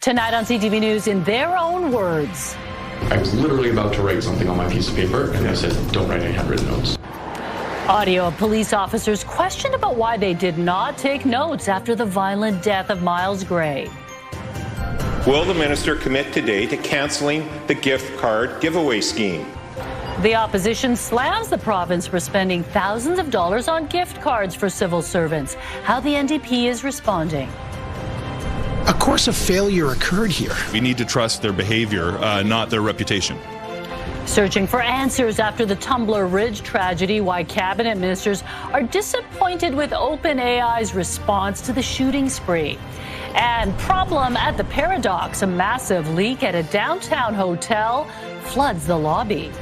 Tonight on CTV News, in their own words. I was literally about to write something on my piece of paper, and I said, don't write any handwritten notes. Audio of police officers questioned about why they did not take notes after the violent death of Miles Gray. Will the minister commit today to cancelling the gift card giveaway scheme? The opposition slams the province for spending thousands of dollars on gift cards for civil servants. How the NDP is responding. A course of failure occurred here. We need to trust their behavior, not their reputation. Searching for answers after the Tumbler Ridge tragedy, why cabinet ministers are disappointed with OpenAI's response to the shooting spree. And problem at the Paradox, a massive leak at a downtown hotel floods the lobby.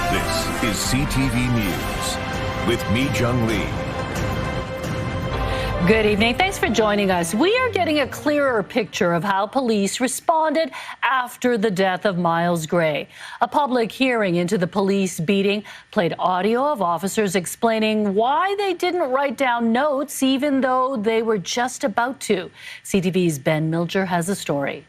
This is CTV News with me, Jung Lee. Good evening. Thanks for joining us. We are getting a clearer picture of how police responded after the death of Miles Gray. A public hearing into the police beating played audio of officers explaining why they didn't write down notes even though they were just about to. CTV's Ben Milger has a story.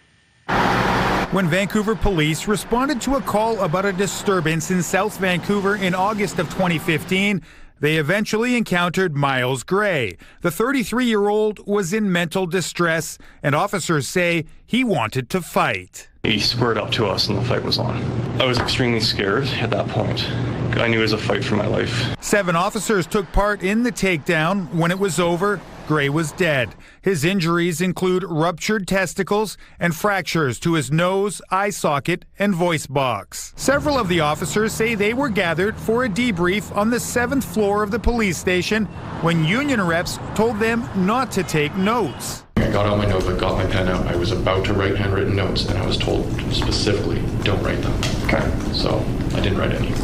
When Vancouver police responded to a call about a disturbance in South Vancouver in August of 2015, they eventually encountered Miles Gray. The 33-year-old was in mental distress, and officers say he wanted to fight. He squared up to us and the fight was on. I was extremely scared at that point. I knew it was a fight for my life. 7 officers took part in the takedown. When it was over, Gray was dead. His injuries include ruptured testicles and fractures to his nose, eye socket, and voice box. Several of the officers say they were gathered for a debrief on the 7th floor of the police station when union reps told them not to take notes. I got out my notebook, got my pen out. I was about to write handwritten notes, and I was told specifically, don't write them. Okay. So I didn't write any.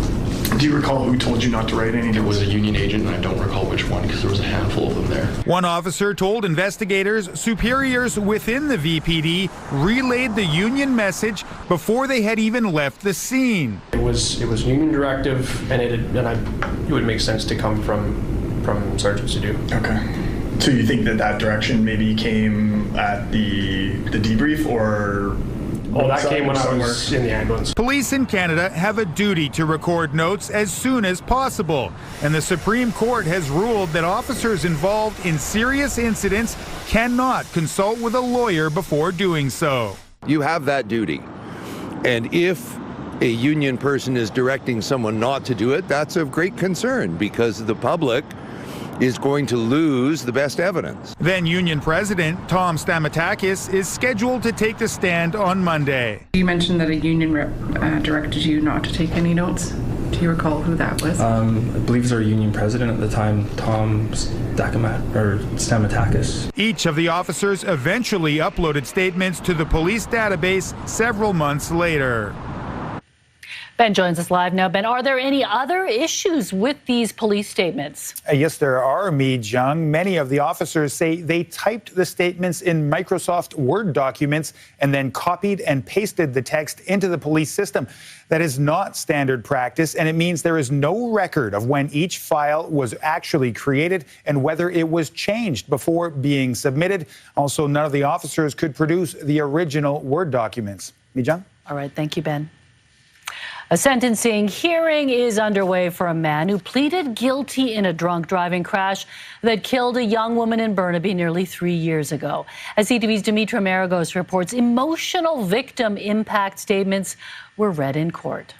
Do you recall who told you not to write any notes? It was a union agent, and I don't recall which one because there was a handful of them there. One officer told investigators superiors within the VPD relayed the union message before they had even left the scene. It was union directive, and it would make sense to come from sergeants to do. Okay. So you think that direction maybe came at the debrief, or? Oh, that came when I was in the ambulance. Police in Canada have a duty to record notes as soon as possible, and the Supreme Court has ruled that officers involved in serious incidents cannot consult with a lawyer before doing so. You have that duty, and if a union person is directing someone not to do it, that's of great concern because the public is going to lose the best evidence. Then Union President Tom Stamatakis is scheduled to take the stand on Monday. You mentioned that a union rep directed you not to take any notes. Do you recall who that was? I believe it was our union president at the time, Tom Stamatakis. Each of the officers eventually uploaded statements to the police database several months later. Ben joins us live now. Ben, are there any other issues with these police statements? Yes, there are, Mi Jung. Many of the officers say they typed the statements in Microsoft Word documents and then copied and pasted the text into the police system. That is not standard practice, and it means there is no record of when each file was actually created and whether it was changed before being submitted. Also, none of the officers could produce the original Word documents. Mi Jung? All right, thank you, Ben. A sentencing hearing is underway for a man who pleaded guilty in a drunk driving crash that killed a young woman in Burnaby nearly 3 years ago. As CTV's Dimitra Maragos reports, emotional victim impact statements were read in court.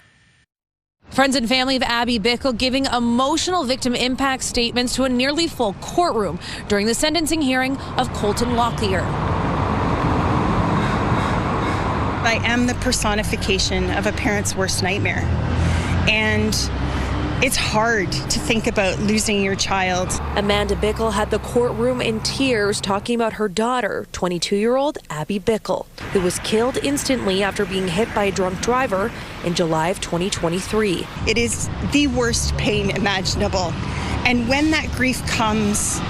Friends and family of Abby Bickle giving emotional victim impact statements to a nearly full courtroom during the sentencing hearing of Colton Locklear. I am the personification of a parent's worst nightmare. And it's hard to think about losing your child. Amanda Bickle had the courtroom in tears talking about her daughter, 22-year-old Abby Bickle, who was killed instantly after being hit by a drunk driver in July of 2023. It is the worst pain imaginable. And when that grief comes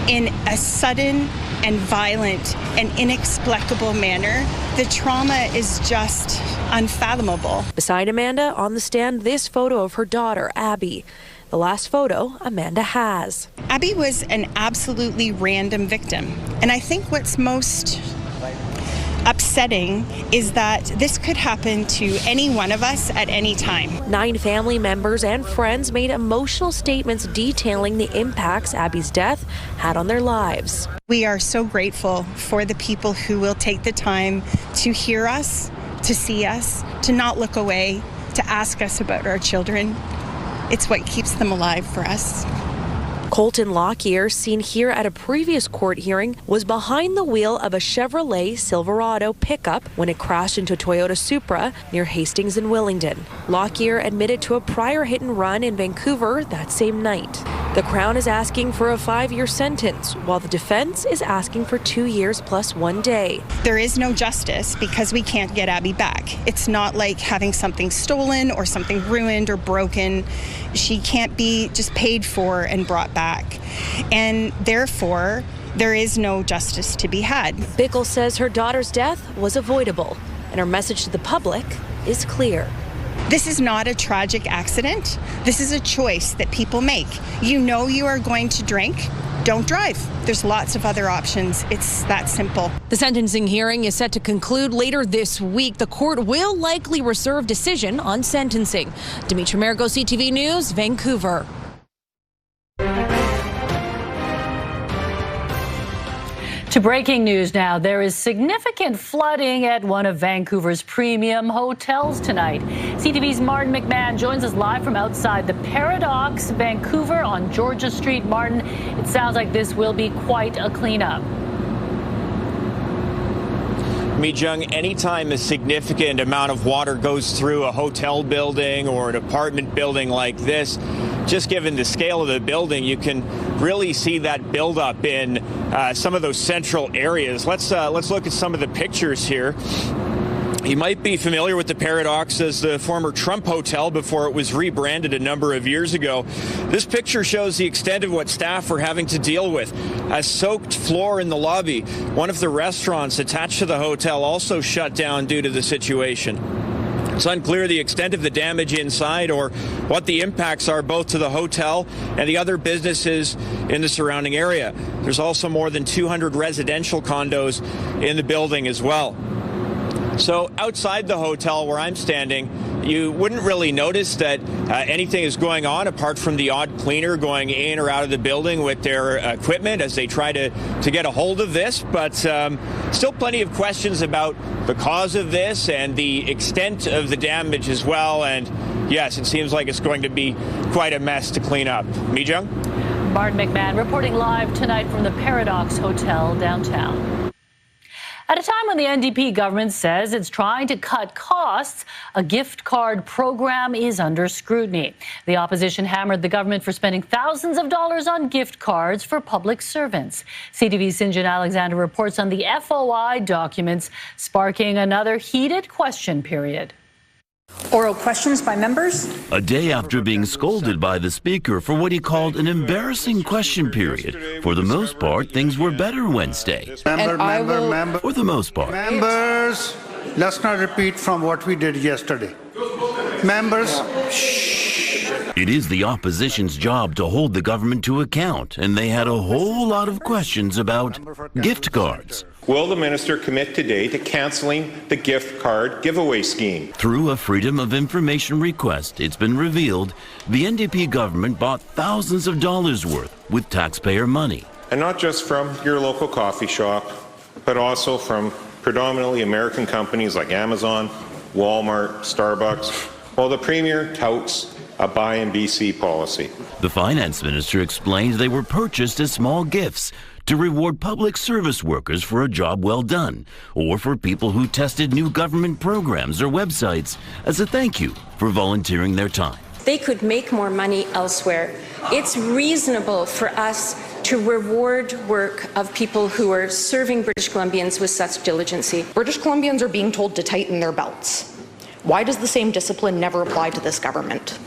in a sudden and violent and inexplicable manner, the trauma is just unfathomable. Beside Amanda on the stand, this photo of her daughter, Abby. The last photo Amanda has. Abby was an absolutely random victim. And I think what's most upsetting is that this could happen to any one of us at any time. 9 family members and friends made emotional statements detailing the impacts Abby's death had on their lives. We are so grateful for the people who will take the time to hear us, to see us, to not look away, to ask us about our children. It's what keeps them alive for us. Colton Lockyer, seen here at a previous court hearing, was behind the wheel of a Chevrolet Silverado pickup when it crashed into a Toyota Supra near Hastings and Willingdon. Lockyer admitted to a prior hit and run in Vancouver that same night. The Crown is asking for a 5-year sentence, while the defense is asking for 2 years plus 1 day. There is no justice because we can't get Abby back. It's not like having something stolen or something ruined or broken. She can't be just paid for and brought back. And therefore, there is no justice to be had. Bickle says her daughter's death was avoidable, and her message to the public is clear. This is not a tragic accident. This is a choice that people make. You know you are going to drink. Don't drive. There's lots of other options. It's that simple. The sentencing hearing is set to conclude later this week. The court will likely reserve decision on sentencing. Dimitri Mergo, CTV News, Vancouver. To breaking news now, there is significant flooding at one of Vancouver's premium hotels tonight. CTV's Martin McMahon joins us live from outside the Paradox, Vancouver on Georgia Street. Martin, it sounds like this will be quite a cleanup. Jung, anytime a significant amount of water goes through a hotel building or an apartment building like this, just given the scale of the building, you can really see that buildup in some of those central areas. Let's look at some of the pictures here. You might be familiar with the Paradox as the former Trump Hotel before it was rebranded a number of years ago. This picture shows the extent of what staff were having to deal with. A soaked floor in the lobby. One of the restaurants attached to the hotel also shut down due to the situation. It's unclear the extent of the damage inside or what the impacts are both to the hotel and the other businesses in the surrounding area. There's also more than 200 residential condos in the building as well. So outside the hotel where I'm standing, you wouldn't really notice that anything is going on apart from the odd cleaner going in or out of the building with their equipment as they try to get a hold of this. But still plenty of questions about the cause of this and the extent of the damage as well. And yes, it seems like it's going to be quite a mess to clean up. Mijung? Martin McMahon reporting live tonight from the Paradox Hotel downtown. At a time when the NDP government says it's trying to cut costs, a gift card program is under scrutiny. The opposition hammered the government for spending thousands of dollars on gift cards for public servants. CTV's Sinjin Alexander reports on the FOI documents, sparking another heated question period. Oral questions by members. A day after being scolded by the Speaker for what he called an embarrassing question period, for the most part, things were better Wednesday. Member. For the most part. Members, let's not repeat from what we did yesterday. Members, shh. It is the opposition's job to hold the government to account, and they had a whole lot of questions about gift cards. Will the minister commit today to cancelling the gift card giveaway scheme? Through a Freedom of Information request, it's been revealed the NDP government bought thousands of dollars worth with taxpayer money. And not just from your local coffee shop, but also from predominantly American companies like Amazon, Walmart, Starbucks, while the Premier touts a buy in BC policy. The finance minister explained they were purchased as small gifts to reward public service workers for a job well done, or for people who tested new government programs or websites as a thank you for volunteering their time. They could make more money elsewhere. It's reasonable for us to reward work of people who are serving British Columbians with such diligency. British Columbians are being told to tighten their belts. Why does the same discipline never apply to this government?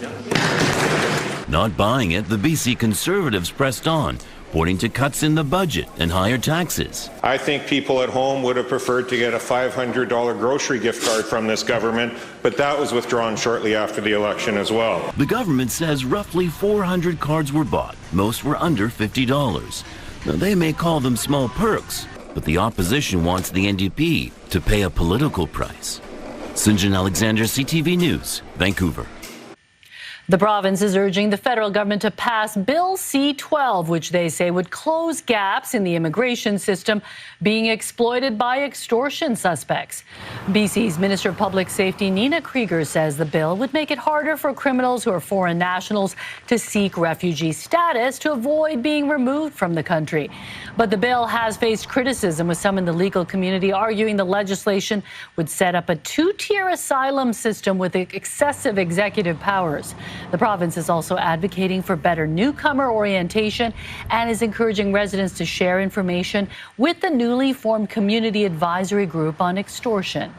Not buying it, the BC Conservatives pressed on, pointing to cuts in the budget and higher taxes. I think people at home would have preferred to get a $500 grocery gift card from this government, but that was withdrawn shortly after the election as well. The government says roughly 400 cards were bought. Most were under $50. Now, they may call them small perks, but the opposition wants the NDP to pay a political price. Sinjin Alexander, CTV News, Vancouver. The province is urging the federal government to pass Bill C-12, which they say would close gaps in the immigration system being exploited by extortion suspects. BC's Minister of Public Safety, Nina Krieger, says the bill would make it harder for criminals who are foreign nationals to seek refugee status to avoid being removed from the country. But the bill has faced criticism, with some in the legal community arguing the legislation would set up a two-tier asylum system with excessive executive powers. The province is also advocating for better newcomer orientation and is encouraging residents to share information with the newly formed Community Advisory Group on Extortion.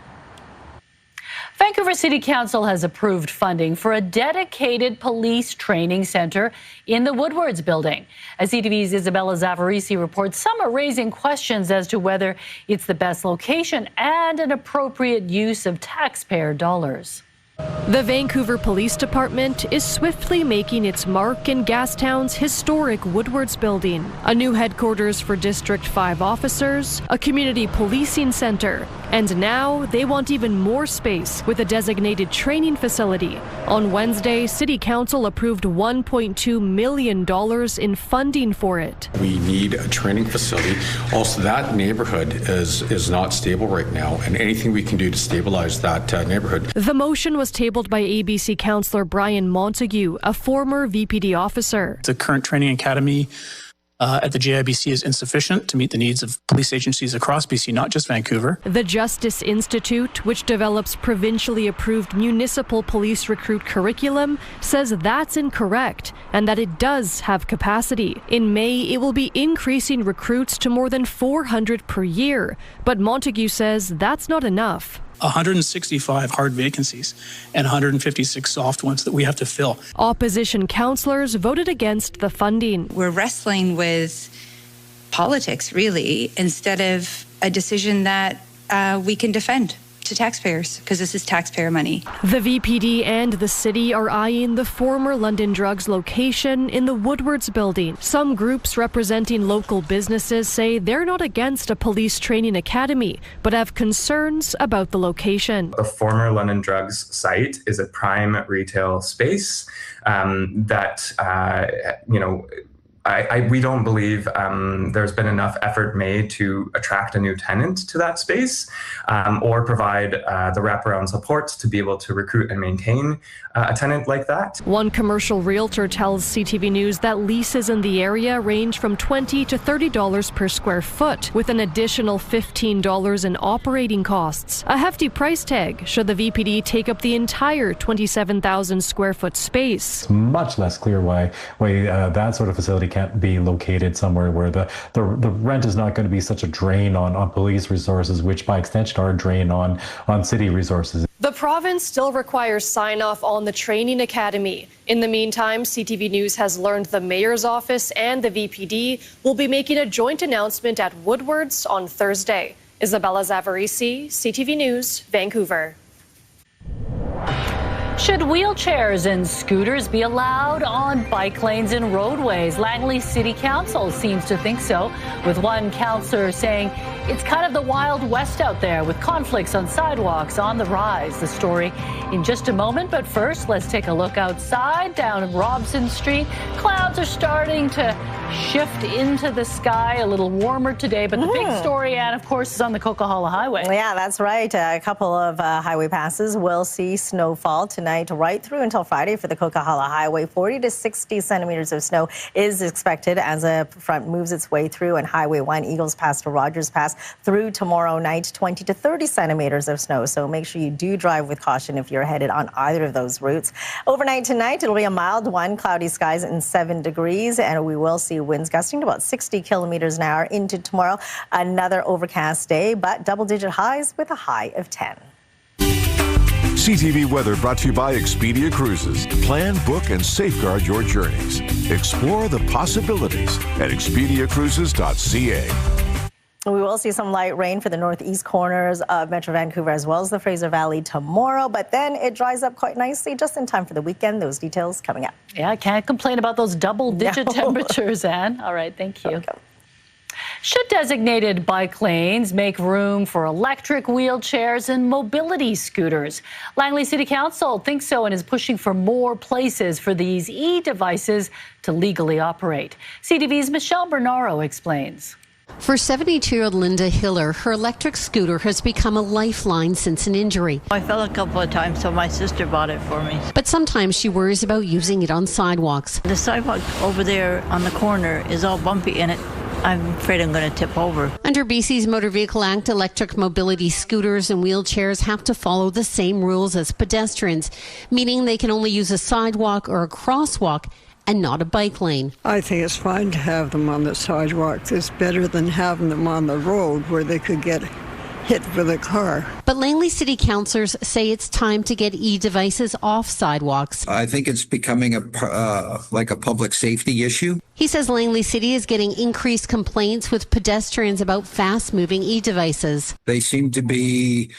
Vancouver City Council has approved funding for a dedicated police training centre in the Woodwards building. As CTV's Isabella Zavarisi reports, some are raising questions as to whether it's the best location and an appropriate use of taxpayer dollars. The Vancouver Police Department is swiftly making its mark in Gastown's historic Woodwards building, a new headquarters for District 5 officers, a community policing centre, and now they want even more space with a designated training facility. On Wednesday, City Council approved $1.2 million in funding for it. We need a training facility. Also, that neighborhood is not stable right now, and anything we can do to stabilize that neighborhood. The motion was tabled by ABC Councillor Brian Montague, a former VPD officer. The current training academy at the JIBC is insufficient to meet the needs of police agencies across BC, not just Vancouver. The Justice Institute, which develops provincially approved municipal police recruit curriculum, says that's incorrect and that it does have capacity. In May, it will be increasing recruits to more than 400 per year. But Montague says that's not enough. 165 hard vacancies and 156 soft ones that we have to fill. Opposition councillors voted against the funding. We're wrestling with politics, really, instead of a decision that we can defend to taxpayers, because this is taxpayer money. The VPD and the city are eyeing the former London Drugs location in the Woodwards building. Some groups representing local businesses say they're not against a police training academy, but have concerns about the location. The former London Drugs site is a prime retail space we don't believe there's been enough effort made to attract a new tenant to that space or provide the wraparound support to be able to recruit and maintain a tenant like that. One commercial realtor tells CTV News that leases in the area range from $20 to $30 per square foot, with an additional $15 in operating costs. A hefty price tag should the VPD take up the entire 27,000 square foot space. It's much less clear why that sort of facility can't be located somewhere where the rent is not going to be such a drain on police resources, which by extension are a drain on city resources. The province still requires sign-off on the training academy. In the meantime, CTV News has learned the mayor's office and the VPD will be making a joint announcement at Woodwards on Thursday. Isabella Zavarisi, CTV News, Vancouver. Should wheelchairs and scooters be allowed on bike lanes and roadways? Langley City Council seems to think so, with one councillor saying it's kind of the Wild West out there, with conflicts on sidewalks on the rise. The story in just a moment, but first, let's take a look outside down Robson Street. Clouds are starting to shift into the sky, a little warmer today, but the big story, Anne, of course, is on the Coquihalla Highway. Yeah, that's right. A couple of highway passes will see snowfall tonight right through until Friday for the Coquihalla Highway. 40 to 60 centimeters of snow is expected as a front moves its way through, and Highway 1 Eagles Pass to Rogers Pass through tomorrow night, 20 to 30 centimeters of snow. So make sure you do drive with caution if you're headed on either of those routes. Overnight tonight, it'll be a mild one, cloudy skies and 7 degrees, and we will see winds gusting to about 60 kilometers an hour into tomorrow. Another overcast day, but double-digit highs with a high of 10. CTV Weather brought to you by Expedia Cruises. Plan, book, and safeguard your journeys. Explore the possibilities at expediacruises.ca. We will see some light rain for the northeast corners of Metro Vancouver as well as the Fraser Valley tomorrow, but then it dries up quite nicely just in time for the weekend. Those details coming up. Yeah, I can't complain about those double-digit temperatures, Anne. All right, thank you. Welcome. Should designated bike lanes make room for electric wheelchairs and mobility scooters? Langley City Council thinks so and is pushing for more places for these e-devices to legally operate. CTV's Michelle Bernaro explains. For 72-year-old Linda Hiller, her electric scooter has become a lifeline since an injury. I fell a couple of times, so my sister bought it for me. But sometimes she worries about using it on sidewalks. The sidewalk over there on the corner is all bumpy, and I'm afraid I'm going to tip over. Under BC's Motor Vehicle Act, electric mobility scooters and wheelchairs have to follow the same rules as pedestrians, meaning they can only use a sidewalk or a crosswalk and not a bike lane. I think it's fine to have them on the sidewalks. It's better than having them on the road where they could get hit with a car. But Langley City councillors say it's time to get e-devices off sidewalks. I think it's becoming like a public safety issue. He says Langley City is getting increased complaints with pedestrians about fast-moving e-devices. They seem to be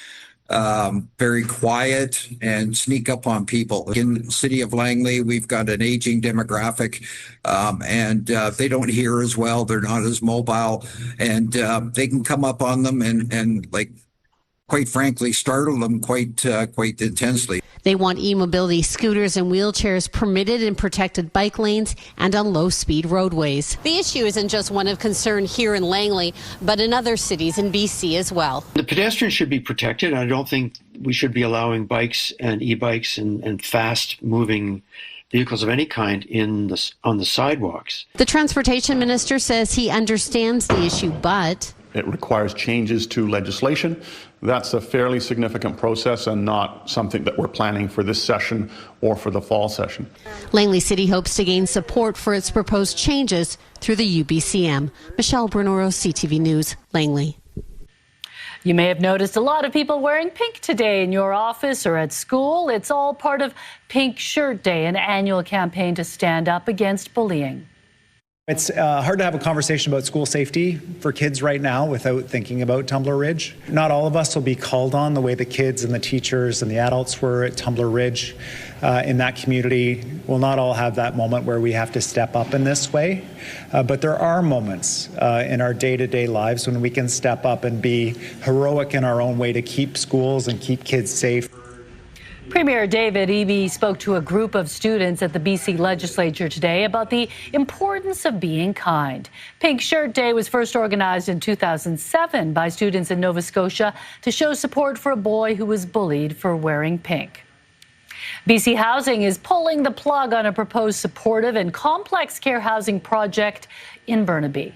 very quiet and sneak up on people. In the city of Langley, we've got an aging demographic, and they don't hear as well. They're not as mobile, and they can come up on them and like, quite frankly, startle them quite intensely. They want e-mobility scooters and wheelchairs permitted in protected bike lanes and on low-speed roadways. The issue isn't just one of concern here in Langley, but in other cities in BC as well. The pedestrians should be protected. I don't think we should be allowing bikes and e-bikes and fast-moving vehicles of any kind on the sidewalks. The transportation minister says he understands the issue, but it requires changes to legislation. That's a fairly significant process and not something that we're planning for this session or for the fall session. Langley City hopes to gain support for its proposed changes through the UBCM. Michelle Bernaro, CTV News, Langley. You may have noticed a lot of people wearing pink today in your office or at school. It's all part of Pink Shirt Day, an annual campaign to stand up against bullying. It's hard to have a conversation about school safety for kids right now without thinking about Tumbler Ridge. Not all of us will be called on the way the kids and the teachers and the adults were at Tumbler Ridge in that community. We'll not all have that moment where we have to step up in this way, but there are moments in our day-to-day lives when we can step up and be heroic in our own way to keep schools and keep kids safe. Premier David Eby spoke to a group of students at the BC Legislature today about the importance of being kind. Pink Shirt Day was first organized in 2007 by students in Nova Scotia to show support for a boy who was bullied for wearing pink. BC Housing is pulling the plug on a proposed supportive and complex care housing project in Burnaby.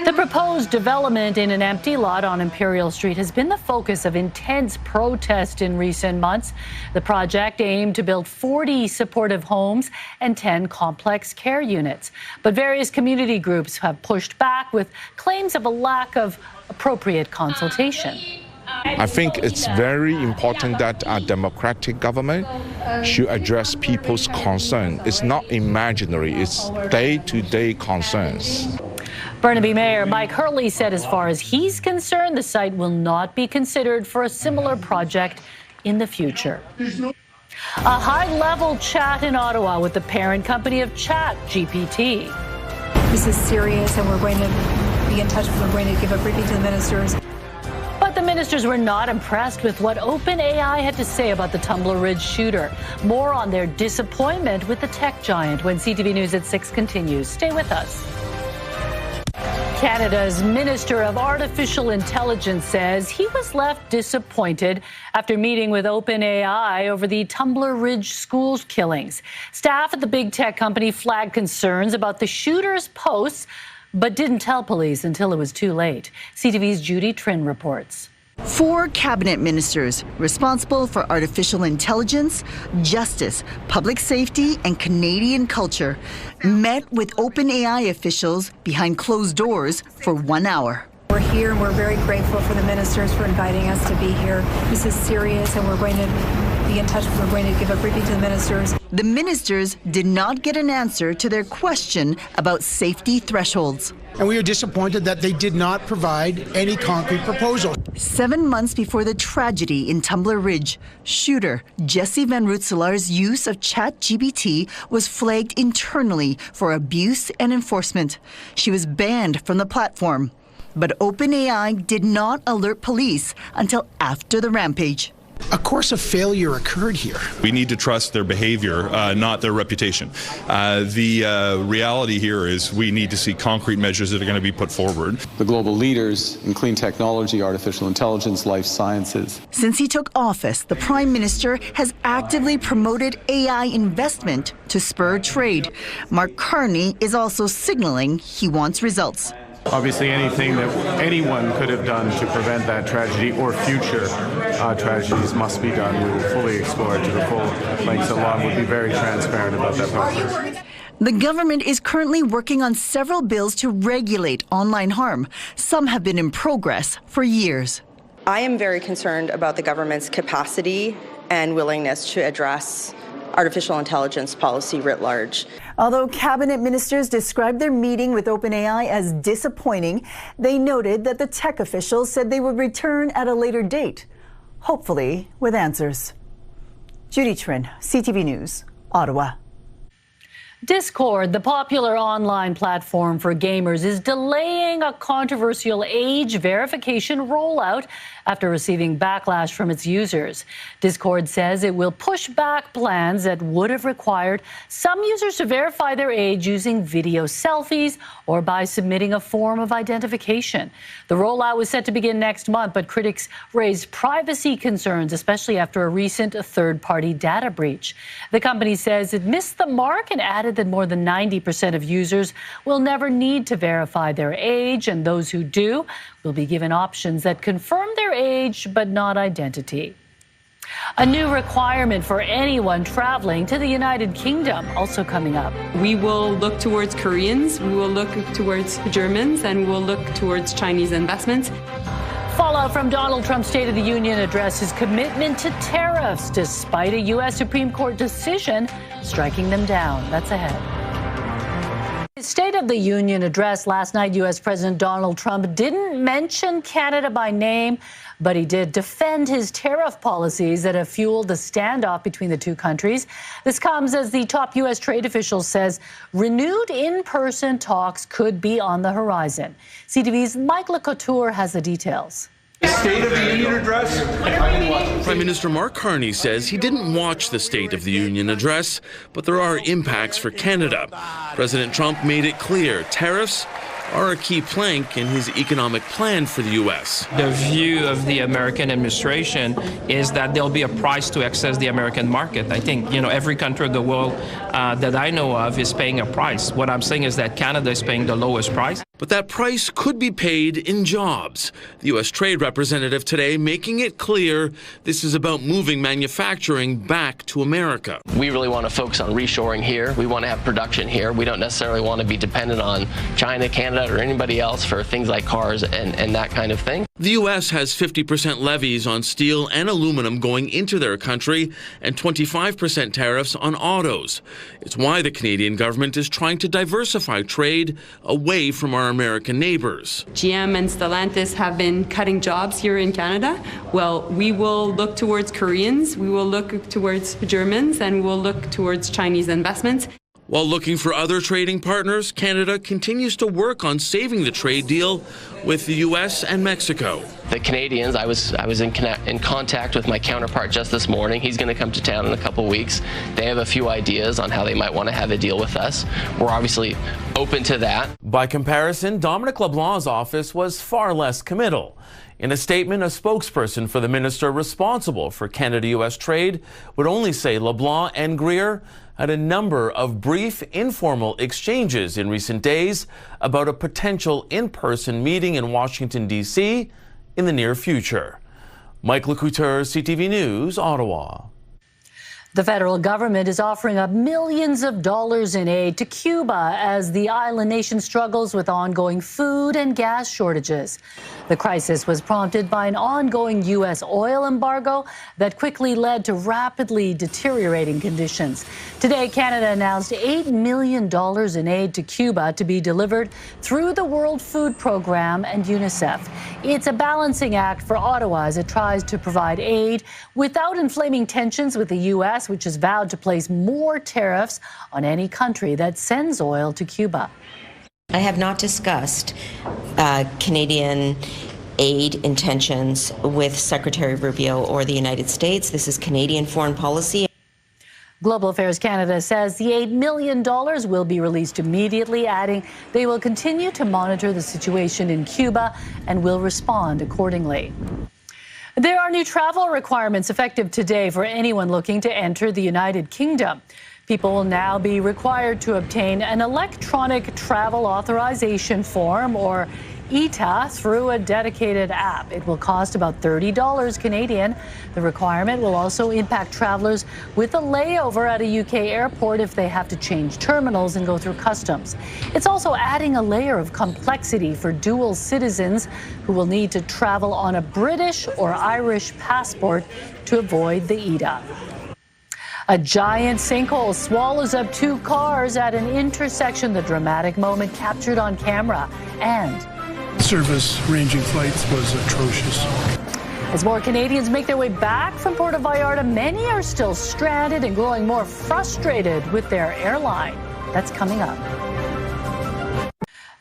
The proposed development in an empty lot on Imperial Street has been the focus of intense protest in recent months. The project aimed to build 40 supportive homes and 10 complex care units. But various community groups have pushed back with claims of a lack of appropriate consultation. I think it's very important that our democratic government should address people's concern. It's not imaginary, it's day-to-day concerns. Burnaby Mayor Mike Hurley said as far as he's concerned, the site will not be considered for a similar project in the future. A high-level chat in Ottawa with the parent company of ChatGPT. This is serious, and we're going to be in touch. We're going to give a briefing to the ministers. But the ministers were not impressed with what OpenAI had to say about the Tumbler Ridge shooter. More on their disappointment with the tech giant when CTV News at 6 continues. Stay with us. Canada's Minister of Artificial Intelligence says he was left disappointed after meeting with OpenAI over the Tumbler Ridge school killings. Staff at the big tech company flagged concerns about the shooter's posts, but didn't tell police until it was too late. CTV's Judy Trin reports. 4 cabinet ministers responsible for artificial intelligence, justice, public safety, and Canadian culture met with OpenAI officials behind closed doors for 1 hour. We're here and we're very grateful for the ministers for inviting us to be here. This is serious and we're going to be in touch. We're going to give a briefing to the ministers. The ministers did not get an answer to their question about safety thresholds. And we are disappointed that they did not provide any concrete proposal. 7 months before the tragedy in Tumbler Ridge, shooter Jesse Van Rootselaar's use of ChatGPT was flagged internally for abuse and enforcement. She was banned from the platform. But OpenAI did not alert police until after the rampage. A course of failure occurred here. We need to trust their behavior, not their reputation. The reality here is we need to see concrete measures that are going to be put forward. The global leaders in clean technology, artificial intelligence, life sciences. Since he took office, the Prime Minister has actively promoted AI investment to spur trade. Mark Carney is also signaling he wants results. Obviously, anything that anyone could have done to prevent that tragedy or future tragedies must be done. We will fully explore it to the full lengths of law and will be very transparent about that process. The government is currently working on several bills to regulate online harm. Some have been in progress for years. I am very concerned about the government's capacity and willingness to address artificial intelligence policy writ large. Although cabinet ministers described their meeting with OpenAI as disappointing, they noted that the tech officials said they would return at a later date, hopefully with answers. Judy Trin, CTV News, Ottawa. Discord, the popular online platform for gamers, is delaying a controversial age verification rollout after receiving backlash from its users. Discord says it will push back plans that would have required some users to verify their age using video selfies or by submitting a form of identification. The rollout was set to begin next month, but critics raised privacy concerns, especially after a recent third-party data breach. The company says it missed the mark and added that more than 90% of users will never need to verify their age, and those who do will be given options that confirm their age but not identity. A new requirement for anyone traveling to the United Kingdom also coming up. We will look towards Koreans, we will look towards Germans, and we'll look towards Chinese investments. Fallout from Donald Trump's State of the Union address, his commitment to tariffs despite a U.S. Supreme Court decision striking them down. That's ahead. His State of the Union address last night, U.S. President Donald Trump didn't mention Canada by name, but he did defend his tariff policies that have fueled the standoff between the two countries. This comes as the top U.S. trade official says renewed in-person talks could be on the horizon. CTV's Mike LeCouture has the details. State of the Union address? Prime Minister Mark Carney says he didn't watch the State of the Union address, but there are impacts for Canada. President Trump made it clear tariffs are a key plank in his economic plan for the U.S. The view of the American administration is that there'll be a price to access the American market. I think, every country of the world that I know of is paying a price. What I'm saying is that Canada is paying the lowest price. But that price could be paid in jobs. The U.S. Trade Representative today making it clear this is about moving manufacturing back to America. We really want to focus on reshoring here. We want to have production here. We don't necessarily want to be dependent on China, Canada, or anybody else for things like cars and that kind of thing. The U.S. has 50% levies on steel and aluminum going into their country and 25% tariffs on autos. It's why the Canadian government is trying to diversify trade away from our American neighbors. GM and Stellantis have been cutting jobs here in Canada. Well, we will look towards Koreans, we will look towards Germans, and we'll look towards Chinese investments. While looking for other trading partners, Canada continues to work on saving the trade deal with the U.S. and Mexico. The Canadians, I was in contact with my counterpart just this morning. He's going to come to town in a couple weeks. They have a few ideas on how they might want to have a deal with us. We're obviously open to that. By comparison, Dominic LeBlanc's office was far less committal. In a statement, a spokesperson for the minister responsible for Canada-U.S. trade would only say LeBlanc and Greer had a number of brief, informal exchanges in recent days about a potential in-person meeting in Washington, D.C. in the near future. Mike LeCouture, CTV News, Ottawa. The federal government is offering up millions of dollars in aid to Cuba as the island nation struggles with ongoing food and gas shortages. The crisis was prompted by an ongoing U.S. oil embargo that quickly led to rapidly deteriorating conditions. Today, Canada announced $8 million in aid to Cuba to be delivered through the World Food Program and UNICEF. It's a balancing act for Ottawa as it tries to provide aid without inflaming tensions with the U.S., which has vowed to place more tariffs on any country that sends oil to Cuba. I have not discussed Canadian aid intentions with Secretary Rubio or the United States. This is Canadian foreign policy. Global Affairs Canada says the $8 million will be released immediately, adding they will continue to monitor the situation in Cuba and will respond accordingly. There are new travel requirements effective today for anyone looking to enter the United Kingdom. People will now be required to obtain an electronic travel authorization form, or ETA, through a dedicated app. It will cost about $30 Canadian. The requirement will also impact travelers with a layover at a UK airport if they have to change terminals and go through customs. It's also adding a layer of complexity for dual citizens who will need to travel on a British or Irish passport to avoid the ETA. A giant sinkhole swallows up 2 cars at an intersection. The dramatic moment captured on camera. And service ranging flights was atrocious. As more Canadians make their way back from Puerto Vallarta, many are still stranded and growing more frustrated with their airline. That's coming up.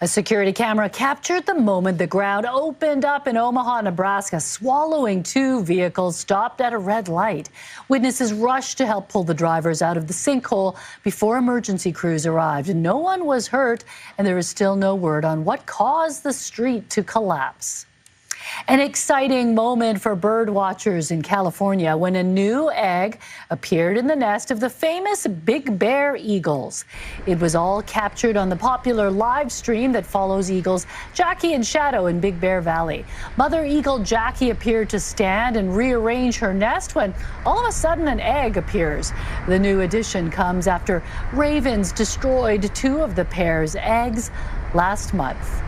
A security camera captured the moment the ground opened up in Omaha, Nebraska, swallowing 2 vehicles stopped at a red light. Witnesses rushed to help pull the drivers out of the sinkhole before emergency crews arrived. No one was hurt, and there is still no word on what caused the street to collapse. An exciting moment for bird watchers in California when a new egg appeared in the nest of the famous Big Bear eagles. It was all captured on the popular live stream that follows eagles Jackie and Shadow in Big Bear Valley. Mother eagle Jackie appeared to stand and rearrange her nest when all of a sudden an egg appears. The new addition comes after ravens destroyed 2 of the pair's eggs last month.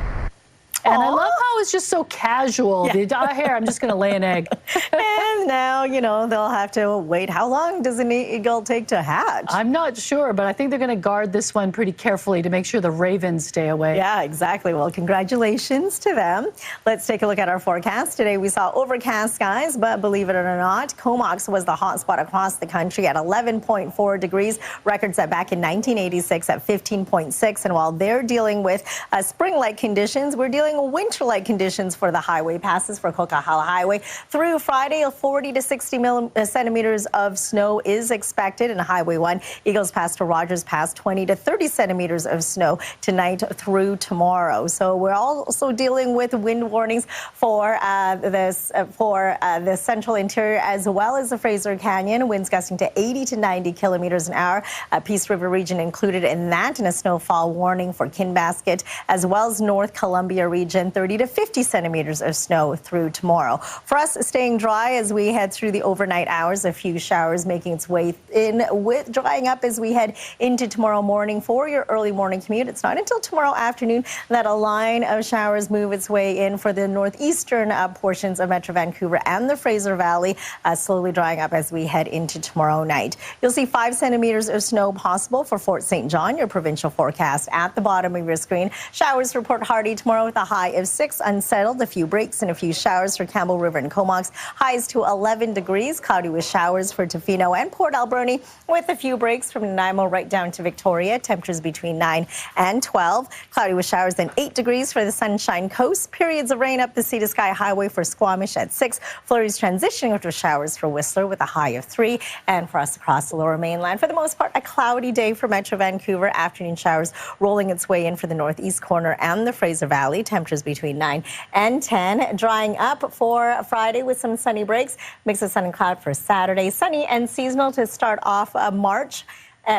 And I love how it's just so casual. Yeah. Here, I'm just going to lay an egg. And now, they'll have to wait. How long does an eagle take to hatch? I'm not sure, but I think they're going to guard this one pretty carefully to make sure the ravens stay away. Yeah, exactly. Well, congratulations to them. Let's take a look at our forecast. Today, we saw overcast skies, but believe it or not, Comox was the hot spot across the country at 11.4 degrees. Record set back in 1986 at 15.6. And while they're dealing with spring-like conditions, we're dealing winter-like conditions for the highway passes for Coquihalla Highway. Through Friday, 40 to 60 centimeters of snow is expected in Highway 1. Eagles Pass to Rogers Pass, 20 to 30 centimeters of snow tonight through tomorrow. So we're also dealing with wind warnings for the central interior as well as the Fraser Canyon. Winds gusting to 80 to 90 kilometers an hour. Peace River region included in that, and a snowfall warning for Kinbasket as well as North Columbia region. 30 to 50 centimeters of snow through tomorrow. For us, staying dry as we head through the overnight hours. A few showers making its way in with drying up as we head into tomorrow morning. For your early morning commute, it's not until tomorrow afternoon that a line of showers move its way in for the northeastern portions of Metro Vancouver and the Fraser Valley, slowly drying up as we head into tomorrow night. You'll see 5 centimeters of snow possible for Fort St. John, your provincial forecast at the bottom of your screen. Showers for Port Hardy tomorrow with a high of 6, unsettled, a few breaks and a few showers for Campbell River and Comox. Highs to 11 degrees, cloudy with showers for Tofino and Port Alberni, with a few breaks from Nanaimo right down to Victoria. Temperatures between 9 and 12. Cloudy with showers, then 8 degrees for the Sunshine Coast. Periods of rain up the Sea to Sky Highway for Squamish at 6. Flurries transitioning into showers for Whistler with a high of 3. And for us across the Lower Mainland, for the most part, a cloudy day for Metro Vancouver. Afternoon showers rolling its way in for the northeast corner and the Fraser Valley. Temperatures between 9 and 10. Drying up for Friday with some sunny breaks. Mix of sun and cloud for Saturday. Sunny and seasonal to start off March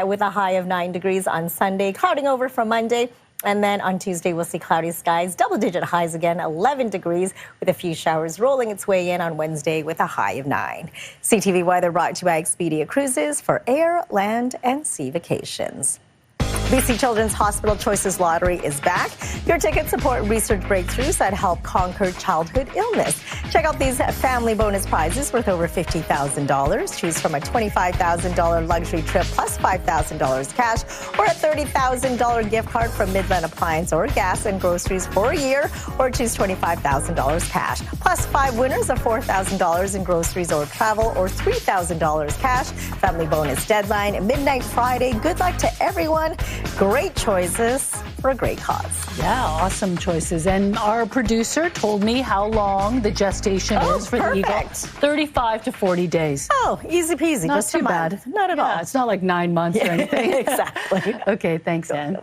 with a high of 9 degrees on Sunday. Clouding over from Monday. And then on Tuesday, we'll see cloudy skies, double-digit highs again, 11 degrees, with a few showers rolling its way in on Wednesday with a high of 9. CTV weather brought to you by Expedia Cruises for air, land, and sea vacations. BC Children's Hospital Choices Lottery is back. Your tickets support research breakthroughs that help conquer childhood illness. Check out these family bonus prizes worth over $50,000. Choose from a $25,000 luxury trip plus $5,000 cash, or a $30,000 gift card from Midland Appliance or Gas and Groceries for a year, or choose $25,000 cash. Plus 5 winners of $4,000 in groceries or travel, or $3,000 cash. Family bonus deadline, midnight Friday. Good luck to everyone. Great choices for a great cause. Yeah, awesome choices. And our producer told me how long the gestation is for the eagle. 35 to 40 days. Oh, easy peasy. Not just too a month. bad. Not at all. It's not like 9 months or anything. Exactly. Okay, thanks, Ann.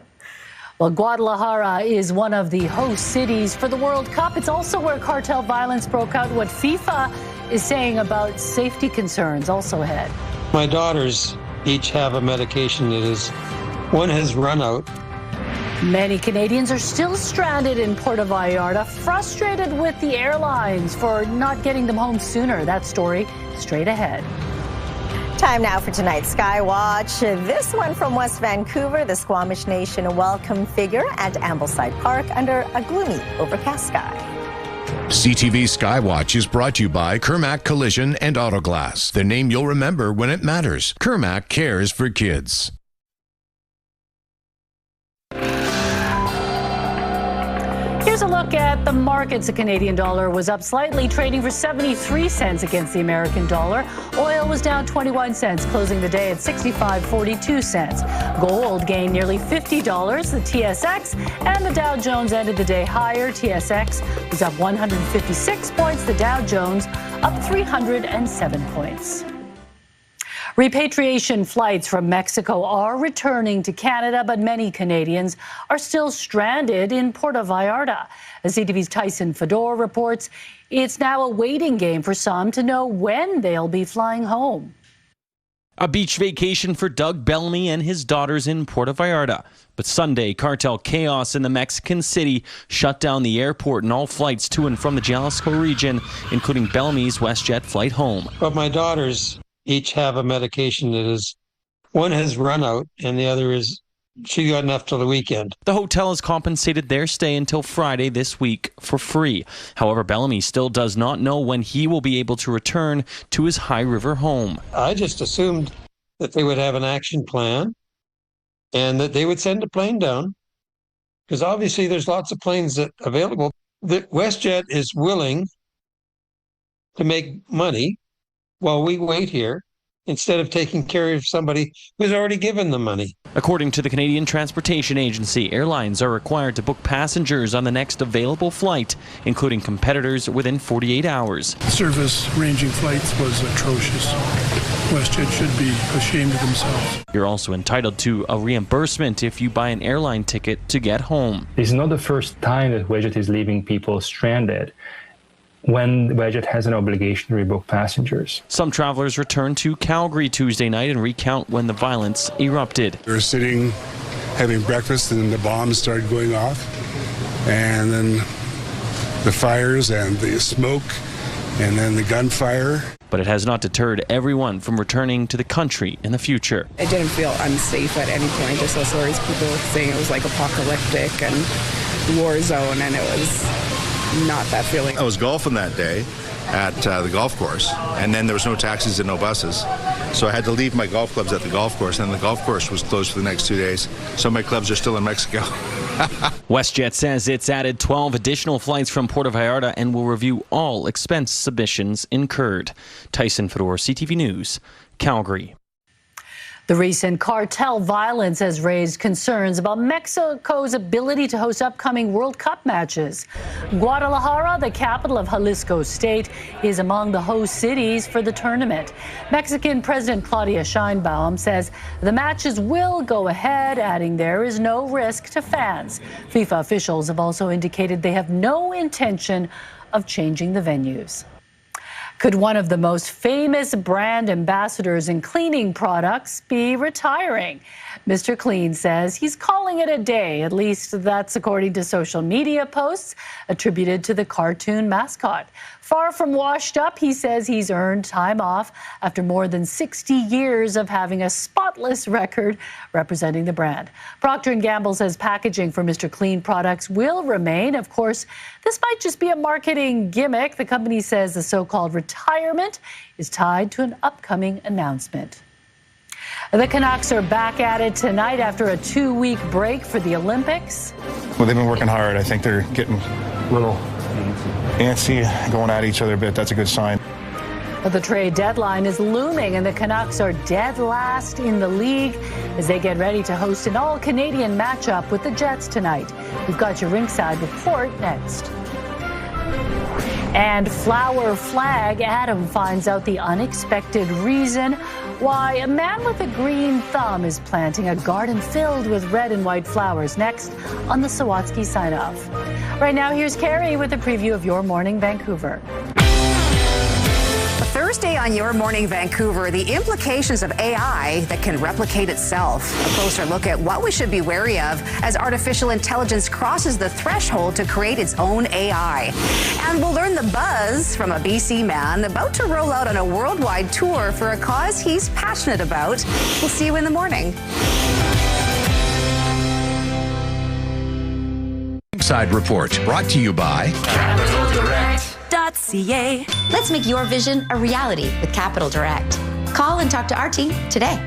Well, Guadalajara is one of the host cities for the World Cup. It's also where cartel violence broke out. What FIFA is saying about safety concerns also ahead. My daughters each have a medication that is, one has run out. Many Canadians are still stranded in Puerto Vallarta, frustrated with the airlines for not getting them home sooner. That story straight ahead. Time now for tonight's Sky Watch. This one from West Vancouver. The Squamish Nation welcome figure at Ambleside Park under a gloomy, overcast sky. CTV Skywatch is brought to you by Kermac Collision and Autoglass, the name you'll remember when it matters. Kermac cares for kids. Here's a look at the markets. The Canadian dollar was up slightly, trading for 73 cents against the American dollar. Oil was down 21 cents, closing the day at 65.42 cents. Gold gained nearly $50. The TSX and the Dow Jones ended the day higher. TSX was up 156 points. The Dow Jones up 307 points. Repatriation flights from Mexico are returning to Canada, but many Canadians are still stranded in Puerto Vallarta. As CTV's Tyson Fedor reports, it's now a waiting game for some to know when they'll be flying home. A beach vacation for Doug Bellamy and his daughters in Puerto Vallarta. But Sunday, cartel chaos in the Mexican city shut down the airport and all flights to and from the Jalisco region, including Bellamy's WestJet flight home. But my daughters each have a medication that is, one has run out and the other is, she got enough till the weekend. The hotel has compensated their stay until Friday this week for free. However, Bellamy still does not know when he will be able to return to his High River home. I just assumed that they would have an action plan and that they would send a plane down, because obviously there's lots of planes that available. The WestJet is willing to make money while we wait here, instead of taking care of somebody who's already given them money. According to the Canadian Transportation Agency, airlines are required to book passengers on the next available flight, including competitors, within 48 hours. Service ranging flights was atrocious. WestJet should be ashamed of themselves. You're also entitled to a reimbursement if you buy an airline ticket to get home. It's not the first time that WestJet is leaving people stranded when WestJet has an obligation to rebook passengers. Some travelers returned to Calgary Tuesday night and recount when the violence erupted. We were sitting having breakfast and the bombs started going off, and then the fires and the smoke and then the gunfire. But it has not deterred everyone from returning to the country in the future. It didn't feel unsafe at any point. I saw stories, people saying it was like apocalyptic and war zone, and it was not that feeling. I was golfing that day at the golf course, and then there was no taxis and no buses. So I had to leave my golf clubs at the golf course, and the golf course was closed for the next 2 days. So my clubs are still in Mexico. WestJet says it's added 12 additional flights from Puerto Vallarta and will review all expense submissions incurred. Tyson Fedor, CTV News, Calgary. The recent cartel violence has raised concerns about Mexico's ability to host upcoming World Cup matches. Guadalajara, the capital of Jalisco State, is among the host cities for the tournament. Mexican President Claudia Sheinbaum says the matches will go ahead, adding there is no risk to fans. FIFA officials have also indicated they have no intention of changing the venues. Could one of the most famous brand ambassadors in cleaning products be retiring? Mr. Clean says he's calling it a day. At least that's according to social media posts attributed to the cartoon mascot. Far from washed up, he says he's earned time off after more than 60 years of having a spotless record representing the brand. Procter & Gamble says packaging for Mr. Clean products will remain. Of course, this might just be a marketing gimmick. The company says the so-called retirement is tied to an upcoming announcement. The Canucks are back at it tonight after a 2-week break for the Olympics. Well, they've been working hard. I think they're getting a little antsy, going at each other a bit. That's a good sign. But the trade deadline is looming, and the Canucks are dead last in the league as they get ready to host an all-Canadian matchup with the Jets tonight. We've got your ringside report next. And Flower Flag Adam finds out the unexpected reason why a man with a green thumb is planting a garden filled with red and white flowers. Next on the Sawatsky Sign Off. Right now, here's Carrie with a preview of Your Morning Vancouver. Thursday on Your Morning Vancouver, the implications of AI that can replicate itself. A closer look at what we should be wary of as artificial intelligence crosses the threshold to create its own AI. And we'll learn the buzz from a BC man about to roll out on a worldwide tour for a cause he's passionate about. We'll see you in the morning. Inside Report, brought to you by Capital Direct. .ca. Let's make your vision a reality with Capital Direct. Call and talk to our team today.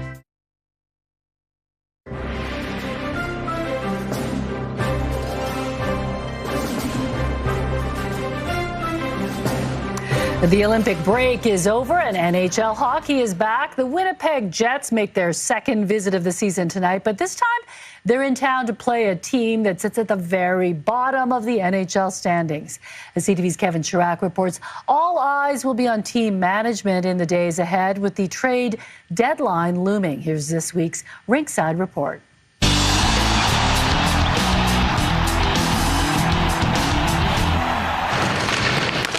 The Olympic break is over and NHL hockey is back. The Winnipeg Jets make their second visit of the season tonight, but this time they're in town to play a team that sits at the very bottom of the NHL standings. As CTV's Kevin Chirac reports, all eyes will be on team management in the days ahead with the trade deadline looming. Here's this week's Rinkside Report.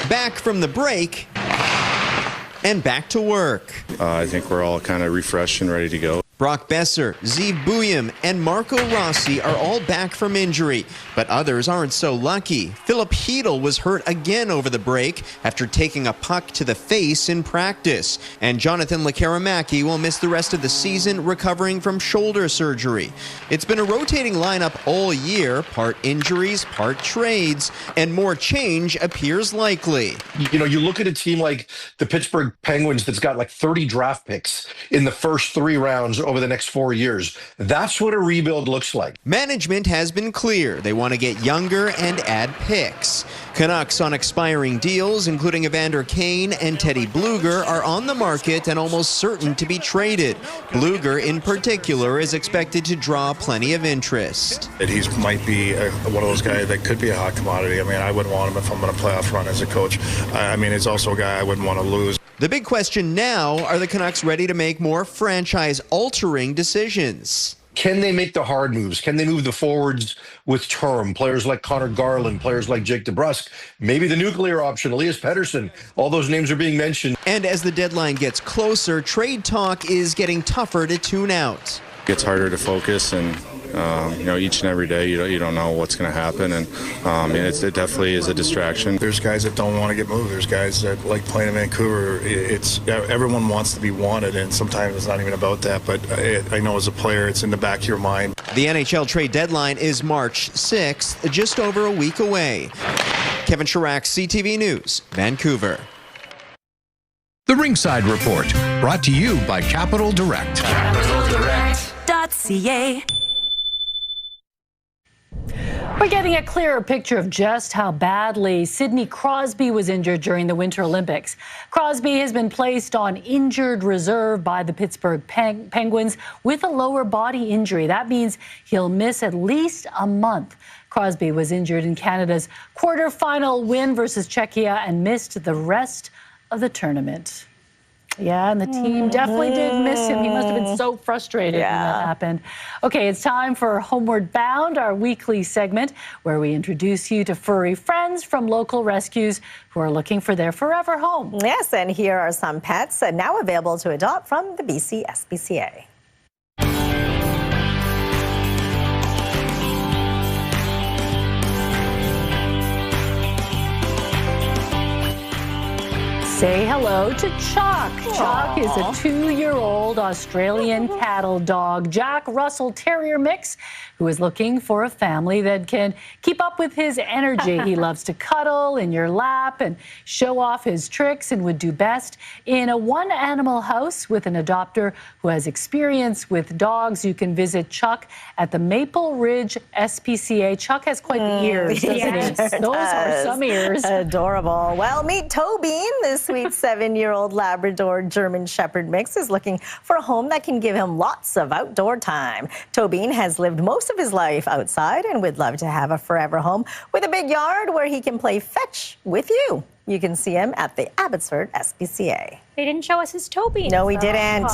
Back from the break and back to work. I think we're all kind of refreshed and ready to go. Brock Besser, Zeev Buyam, and Marco Rossi are all back from injury, but others aren't so lucky. Philip Hedl was hurt again over the break after taking a puck to the face in practice, and Jonathan Lekaramaki will miss the rest of the season recovering from shoulder surgery. It's been a rotating lineup all year, part injuries, part trades, and more change appears likely. You know, you look at a team like the Pittsburgh Penguins that's got like 30 draft picks in the first 3 rounds over the next 4 years. That's what a rebuild looks like. Management has been clear. They want to get younger and add picks. Canucks on expiring deals, including Evander Kane and Teddy Bluger, are on the market and almost certain to be traded. Bluger, in particular, is expected to draw plenty of interest. He might be one of those guys that could be a hot commodity. I mean, I wouldn't want him if I'm on a playoff run as a coach. I mean, he's also a guy I wouldn't want to lose. The big question now, are the Canucks ready to make more franchise-altering decisions? Can they make the hard moves? Can they move the forwards with term? Players like Connor Garland, players like Jake DeBrusk, maybe the nuclear option, Elias Pettersson. All those names are being mentioned. And as the deadline gets closer, trade talk is getting tougher to tune out. It gets harder to focus, and you know, each and every day you don't know what's going to happen, and it definitely is a distraction. There's guys that don't want to get moved. There's guys that like playing in Vancouver. Everyone wants to be wanted, and sometimes it's not even about that. But I know as a player, it's in the back of your mind. The NHL trade deadline is March 6th, just over a week away. Kevin Chirac, CTV News, Vancouver. The Ringside Report, brought to you by Capital Direct. CapitalDirect.ca. We're getting a clearer picture of just how badly Sidney Crosby was injured during the Winter Olympics. Crosby has been placed on injured reserve by the Pittsburgh Penguins with a lower body injury. That means he'll miss at least a month. Crosby was injured in Canada's quarterfinal win versus Czechia and missed the rest of the tournament. Yeah, and the team definitely did miss him. He must have been so frustrated when that happened. Okay, it's time for Homeward Bound, our weekly segment where we introduce you to furry friends friends from local rescues who are looking for their forever home. Yes, and here are some pets now available to adopt from the BC SPCA. Say hello to Chuck. Aww. Chuck is a 2-year-old Australian cattle dog, Jack Russell Terrier mix, who is looking for a family that can keep up with his energy. He loves to cuddle in your lap and show off his tricks and would do best in a one-animal house with an adopter who has experience with dogs. You can visit Chuck at the Maple Ridge SPCA. Chuck has quite the ears, doesn't he? Those are some ears. Adorable. Well, meet Tobin. This sweet 7-year-old Labrador German Shepherd mix is looking for a home that can give him lots of outdoor time. Tobin has lived most of his life outside and would love to have a forever home with a big yard where he can play fetch with you. You can see him at the Abbotsford SPCA. They didn't show us his Tobin. No, we didn't.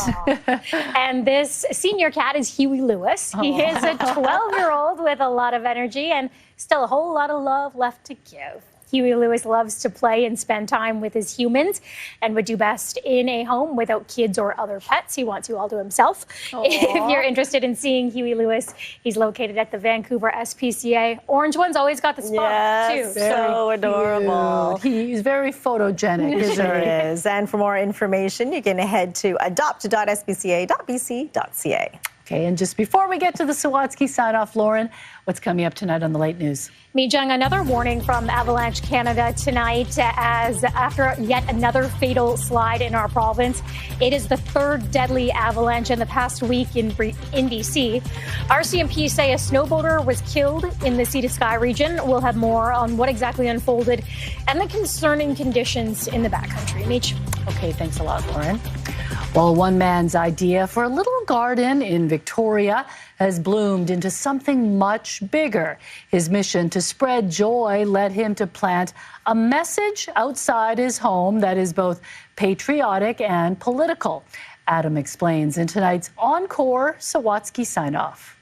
And this senior cat is Huey Lewis. He is a 12-year-old with a lot of energy and still a whole lot of love left to give. Huey Lewis loves to play and spend time with his humans and would do best in a home without kids or other pets. He wants you all to himself. Aww. If you're interested in seeing Huey Lewis, he's located at the Vancouver SPCA. Orange one's always got the spot, too. So adorable. He's very photogenic. He sure is. And for more information, you can head to adopt.spca.bc.ca. Okay, and just before we get to the Sawatsky sign-off, Lauren, what's coming up tonight on the late news? Mijung, another warning from Avalanche Canada tonight as after yet another fatal slide in our province. It is the third deadly avalanche in the past week in BC. RCMP say a snowboarder was killed in the Sea to Sky region. We'll have more on what exactly unfolded and the concerning conditions in the backcountry. Mich? Okay, thanks a lot, Lauren. Well, one man's idea for a little garden in Victoria has bloomed into something much bigger. His mission to spread joy led him to plant a message outside his home that is both patriotic and political. Adam explains in tonight's Encore Sawatsky sign-off.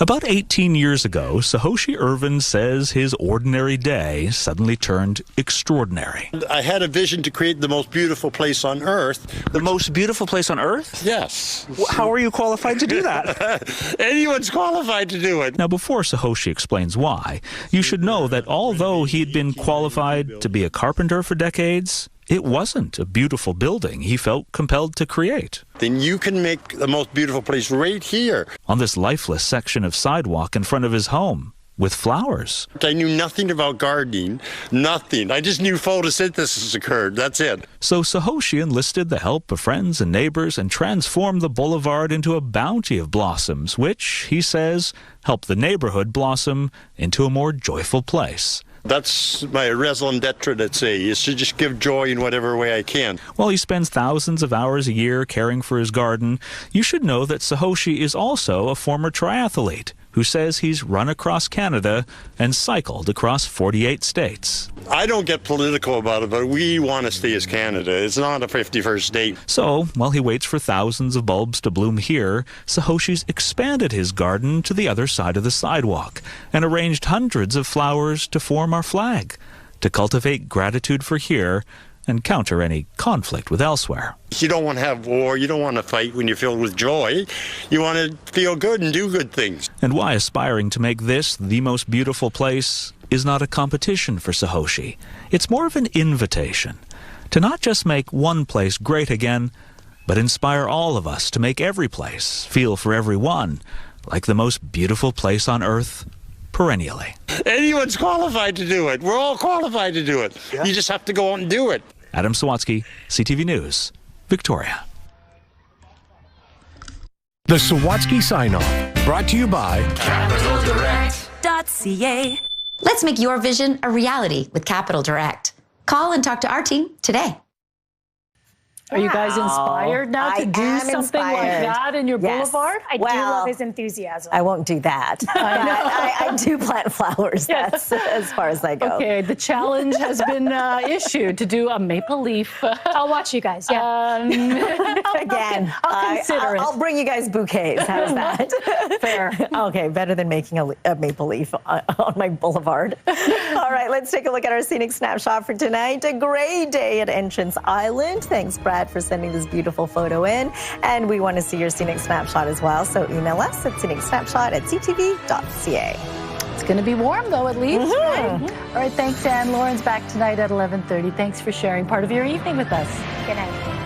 About 18 years ago, Sahoshi Irvin says his ordinary day suddenly turned extraordinary. I had a vision to create the most beautiful place on earth. The most beautiful place on earth? Yes. How are you qualified to do that? Anyone's qualified to do it. Now, before Sahoshi explains why, you should know that although he'd been qualified to be a carpenter for decades, it wasn't a beautiful building he felt compelled to create. Then you can make the most beautiful place right here. On this lifeless section of sidewalk in front of his home, with flowers. I knew nothing about gardening, nothing. I just knew photosynthesis occurred, that's it. So Sahoshi enlisted the help of friends and neighbors and transformed the boulevard into a bounty of blossoms, which, he says, helped the neighborhood blossom into a more joyful place. That's my raison d'etre, let's say, is to just give joy in whatever way I can. While he spends thousands of hours a year caring for his garden, you should know that Sahoshi is also a former triathlete who says he's run across Canada and cycled across 48 states. I don't get political about it, but we want to stay as Canada. It's not a 51st state. So, while he waits for thousands of bulbs to bloom here, Sahoshi's expanded his garden to the other side of the sidewalk and arranged hundreds of flowers to form our flag, to cultivate gratitude for here and counter any conflict with elsewhere. You don't want to have war, you don't want to fight when you're filled with joy. You want to feel good and do good things. And why aspiring to make this the most beautiful place is not a competition for Sahoshi. It's more of an invitation to not just make one place great again, but inspire all of us to make every place feel for everyone like the most beautiful place on earth perennially. Anyone's qualified to do it. We're all qualified to do it. Yeah. You just have to go out and do it. Adam Sawatsky, CTV News, Victoria. The Sawatsky sign-off, brought to you by CapitalDirect.ca. Let's make your vision a reality with Capital Direct. Call and talk to our team today. Are you guys inspired now to do something like that in your boulevard? I do love his enthusiasm. I won't do that. I do plant flowers. That's as far as I go. Okay, the challenge has been issued to do a maple leaf. I'll watch you guys. Yeah. Again, I'll consider it. I'll bring you guys bouquets. How's that? Fair. Okay, better than making a maple leaf on my boulevard. All right, let's take a look at our scenic snapshot for tonight. A great day at Entrance Island. Thanks, Brad, for sending this beautiful photo in. And we want to see your scenic snapshot as well. So email us at scenicsnapshot@ctv.ca. It's going to be warm, though, at least. Right? All right, thanks, Anne. Lauren's back tonight at 11:30. Thanks for sharing part of your evening with us. Good night.